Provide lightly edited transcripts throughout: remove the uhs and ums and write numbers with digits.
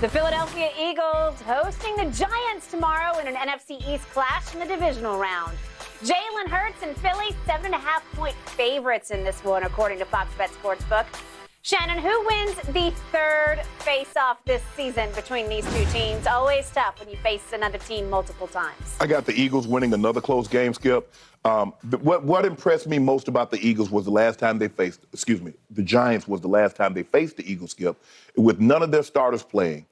The Philadelphia Eagles hosting the Giants tomorrow in an NFC East clash in the divisional round. Jalen Hurts and Philly, 7.5-point favorites in this one, according to Fox Bet Sportsbook. Shannon, who wins the third face-off this season between these two teams? Always tough when you face another team multiple times. I got the Eagles winning another close game, Skip. What impressed me most about the Eagles was the Giants was the last time they faced the Eagles, Skip. With none of their starters playing,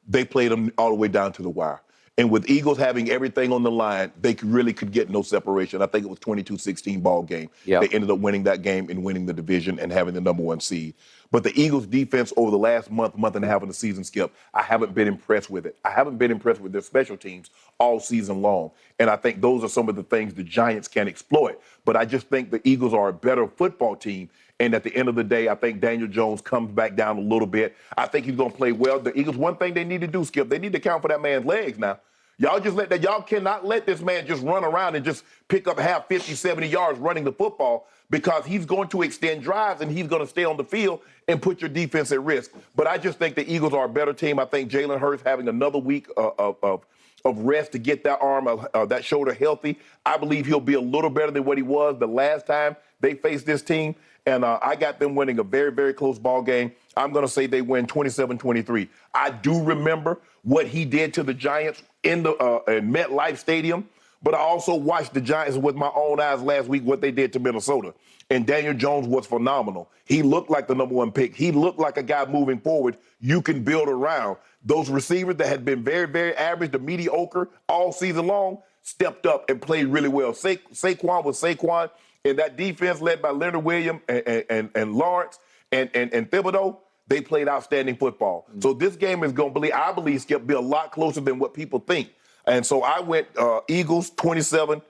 they played them all the way down to the wire. And with Eagles having everything on the line, they really could get no separation. I think it was 22-16 ball game. Yep. They ended up winning that game and winning the division and having the number one seed. But the Eagles' defense over the last month and a half of the season, Skip, I haven't been impressed with it. I haven't been impressed with their special teams all season long. And I think those are some of the things the Giants can exploit. But I just think the Eagles are a better football team. And at the end of the day, I think Daniel Jones comes back down a little bit. I think he's going to play well. The Eagles, one thing they need to do, Skip, they need to count for that man's legs now. Y'all cannot let this man just run around and just pick up half 50, 70 yards running the football, because he's going to extend drives and he's going to stay on the field and put your defense at risk. But I just think the Eagles are a better team. I think Jalen Hurts having another week of rest to get that arm, that shoulder healthy. I believe he'll be a little better than what he was the last time they faced this team. And I got them winning a very, very close ball game. I'm going to say they win 27-23. I do remember what he did to the Giants in MetLife Stadium, but I also watched the Giants with my own eyes last week, what they did to Minnesota. And Daniel Jones was phenomenal. He looked like the number one pick. He looked like a guy moving forward you can build around. Those receivers that had been very, very average to mediocre all season long stepped up and played really well. Saquon was Saquon, and that defense led by Leonard Williams and Lawrence and Thibodeau, they played outstanding football. Mm-hmm. So this game is going to I believe, Skip, be a lot closer than what people think. And so I went Eagles 27,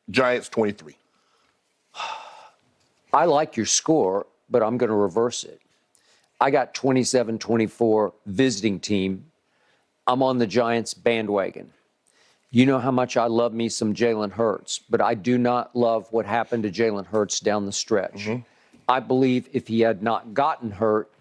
Giants 23. I like your score, but I'm going to reverse it. I got 27-24 visiting team. I'm on the Giants bandwagon. You know how much I love me some Jalen Hurts, but I do not love what happened to Jalen Hurts down the stretch. Mm-hmm. I believe if he had not gotten hurt,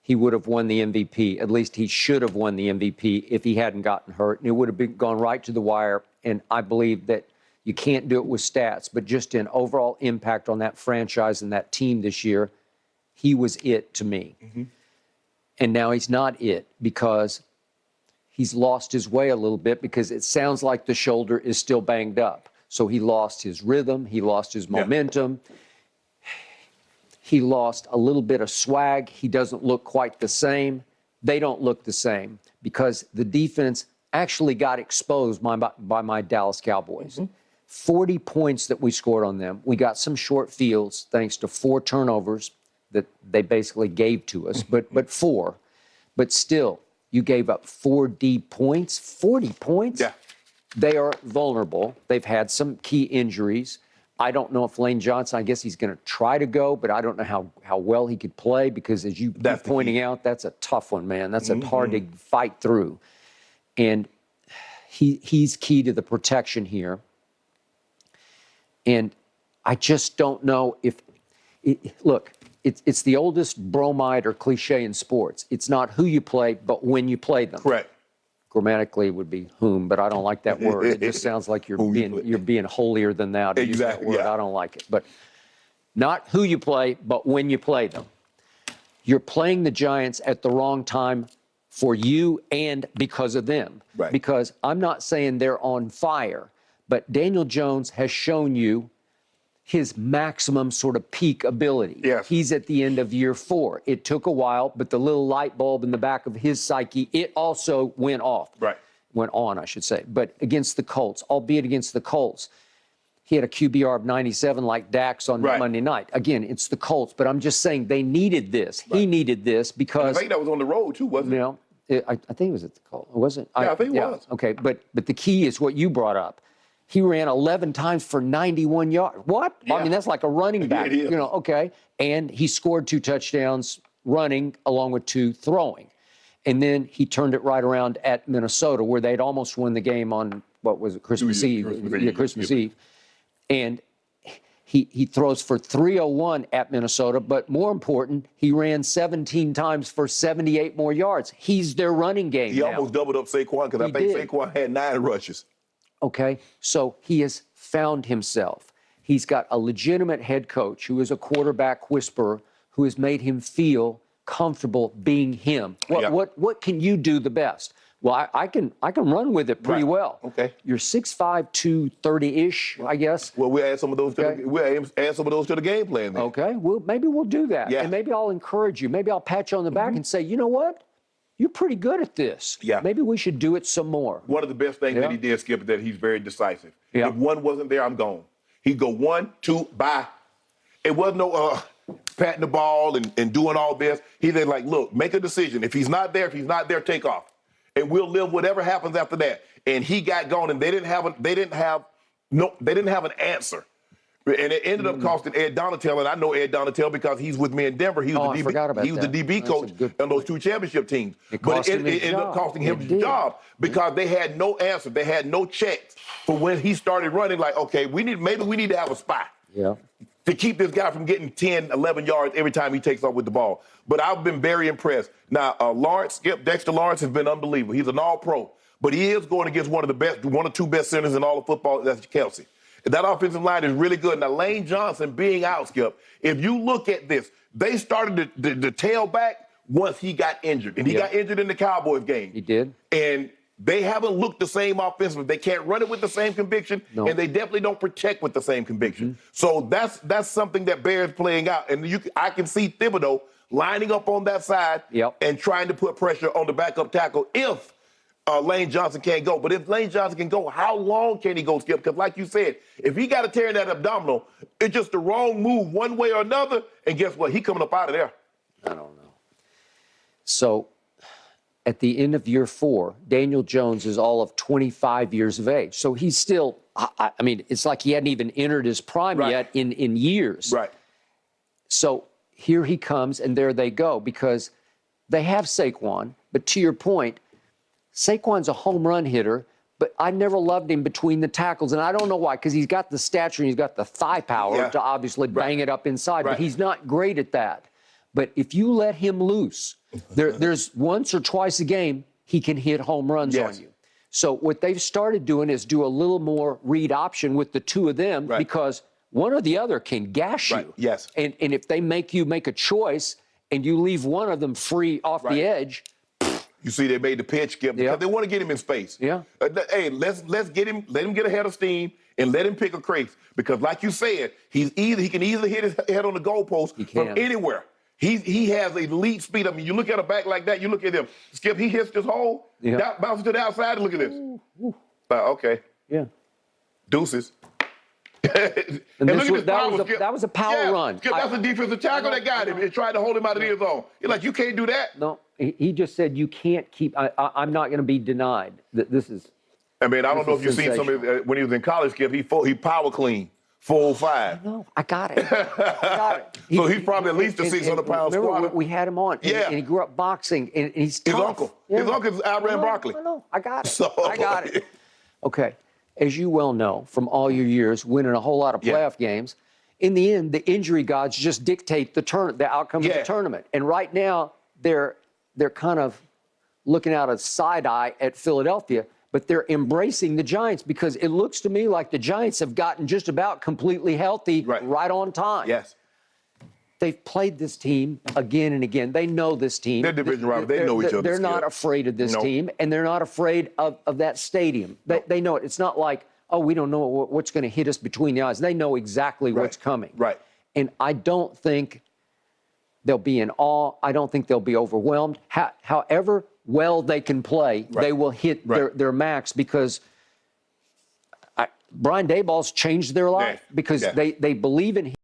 he would have won the MVP. At least he should have won the MVP if he hadn't gotten hurt. And it would have gone right to the wire. And I believe that you can't do it with stats, but just in overall impact on that franchise and that team this year, he was it to me. Mm-hmm. And now he's not it, because he's lost his way a little bit, because it sounds like the shoulder is still banged up. So he lost his rhythm. He lost his momentum. Yeah. He lost a little bit of swag. He doesn't look quite the same. They don't look the same, because the defense actually got exposed by my Dallas Cowboys. Mm-hmm. 40 points that we scored on them. We got some short fields thanks to 4 turnovers that they basically gave to us, but 4. But still, you gave up 4 deep points, 40 points. Yeah. They are vulnerable. They've had some key injuries. I don't know if Lane Johnson, I guess he's going to try to go, but I don't know how well he could play, because as you keep pointing out, that's a tough one, man. That's hard to fight through. And he's key to the protection here. And I just don't know if look, it's the oldest bromide or cliche in sports. It's not who you play, but when you play them. Correct. Grammatically, it would be whom, but I don't like that word. It just sounds like you're being holier than thou to use that word. Yeah. I don't like it. But not who you play, but when you play them. You're playing the Giants at the wrong time for you and because of them. Right. Because I'm not saying they're on fire, but Daniel Jones has shown you his maximum sort of peak ability. Yes. He's at the end of year 4. It took a while, but the little light bulb in the back of his psyche, it also went off. Right. Went on, I should say. But against the Colts, albeit against the Colts, he had a QBR of 97 like Dax on Monday night. Again, it's the Colts, but I'm just saying they needed this. Right. He needed this because... I think that was on the road, too, wasn't it? You know, I think it was at the Colts. Was it? Yeah, I think it was. Okay, but the key is what you brought up. He ran 11 times for 91 yards. What? Yeah. I mean, that's like a running back. You know, okay. And he scored 2 touchdowns running along with 2 throwing. And then he turned it right around at Minnesota, where they'd almost won the game on, what was it, Christmas Eve. Christmas Eve. And He throws for 301 at Minnesota, but more important, he ran 17 times for 78 more yards. He's their running game He now. almost doubled up Saquon because I think did. Saquon had 9 rushes. Okay, so he has found himself. He's got a legitimate head coach who is a quarterback whisperer who has made him feel comfortable being him. What can you do the best? Well, I can run with it pretty well. Okay. You're 6'5", 230-ish, I guess. Well, we'll add some of those. We'll add some of those to the game plan. Then. Okay. Well, maybe we'll do that. Yeah. And maybe I'll encourage you. Maybe I'll pat you on the back and say, you know what? You're pretty good at this. Yeah. Maybe we should do it some more. One of the best things that he did, Skip, is that he's very decisive. Yeah. If one wasn't there, I'm gone. He'd go 1, 2, bye. It wasn't no patting the ball and doing all this. He said, like, look, make a decision. If he's not there, take off. And we'll live whatever happens after that. And he got gone, and they didn't have an answer. And it ended up costing Ed Donatel, and I know Ed Donatel because he's with me in Denver. He was the DB coach on those 2 championship teams. But it ended up costing him his job because they had no answer. They had no checks for when he started running. Like, okay, maybe we need to have a spy. Yeah. To keep this guy from getting 10, 11 yards every time he takes off with the ball. But I've been very impressed. Now, Dexter Lawrence has been unbelievable. He's an all-pro. But he is going against one or 2 best centers in all of football. That's Kelsey. That offensive line is really good. Now, Lane Johnson being out, Skip, if you look at this, they started the tail back once he got injured. And he got injured in the Cowboys game. He did. And they haven't looked the same offensively. They can't run it with the same conviction, and they definitely don't protect with the same conviction. So that's something that bears playing out. And I can see Thibodeau lining up on that side and trying to put pressure on the backup tackle if Lane Johnson can't go. But if Lane Johnson can go, how long can he go, Skip? Because like you said, if he got to tear in that abdominal, it's just the wrong move one way or another, and guess what? He coming up out of there. I don't know. So at the end of year 4, Daniel Jones is all of 25 years of age. So he's still, I mean, it's like he hadn't even entered his prime yet in years. Right. So here he comes, and there they go, because they have Saquon. But to your point, Saquon's a home run hitter, but I never loved him between the tackles. And I don't know why, because he's got the stature and he's got the thigh power to obviously bang it up inside, but he's not great at that. But if you let him loose, there's once or twice a game he can hit home runs on you. So what they've started doing is do a little more read option with the 2 of them because one or the other can gash you. Yes. And if they make you make a choice and you leave one of them free off the edge. You see, they made the pitch, Skip, because they want to get him in space. Yeah. Hey, let's get him, let him get ahead of steam, and let him pick a crease. Because, like you said, he can easily hit his head on the goalpost from anywhere. He has elite speed. I mean, you look at a back like that, you look at him. Skip, he hits this hole, bounces to the outside, and look at this. Okay. Yeah. Deuces. And that was a power run. Skip, that's a defensive tackle that got him and tried to hold him out of the end zone. You're like, you can't do that. No, he just said you can't keep. I'm not going to be denied. This is. I mean, I don't know if you've seen some of it, when he was in college, Skip. He power clean 405. No, I got it. So he's probably at least a 600-pound squatter. We had him on. And he grew up boxing, and he's tough. His uncle's outran Broccoli. I got it. I got it. Okay. As you well know, from all your years winning a whole lot of playoff games, in the end, the injury gods just dictate the outcome of the tournament. And right now, they're kind of looking out a side eye at Philadelphia, but they're embracing the Giants because it looks to me like the Giants have gotten just about completely healthy right on time. Yes. They've played this team again and again. They know this team. They're division rivals. They know each other. They're not afraid of this team, and they're not afraid of that stadium. They know it. It's not like, oh, we don't know what's going to hit us between the eyes. They know exactly what's coming. Right. And I don't think they'll be in awe. I don't think they'll be overwhelmed. However well they can play, they will hit their max because Brian Daboll's changed their life because they believe in him.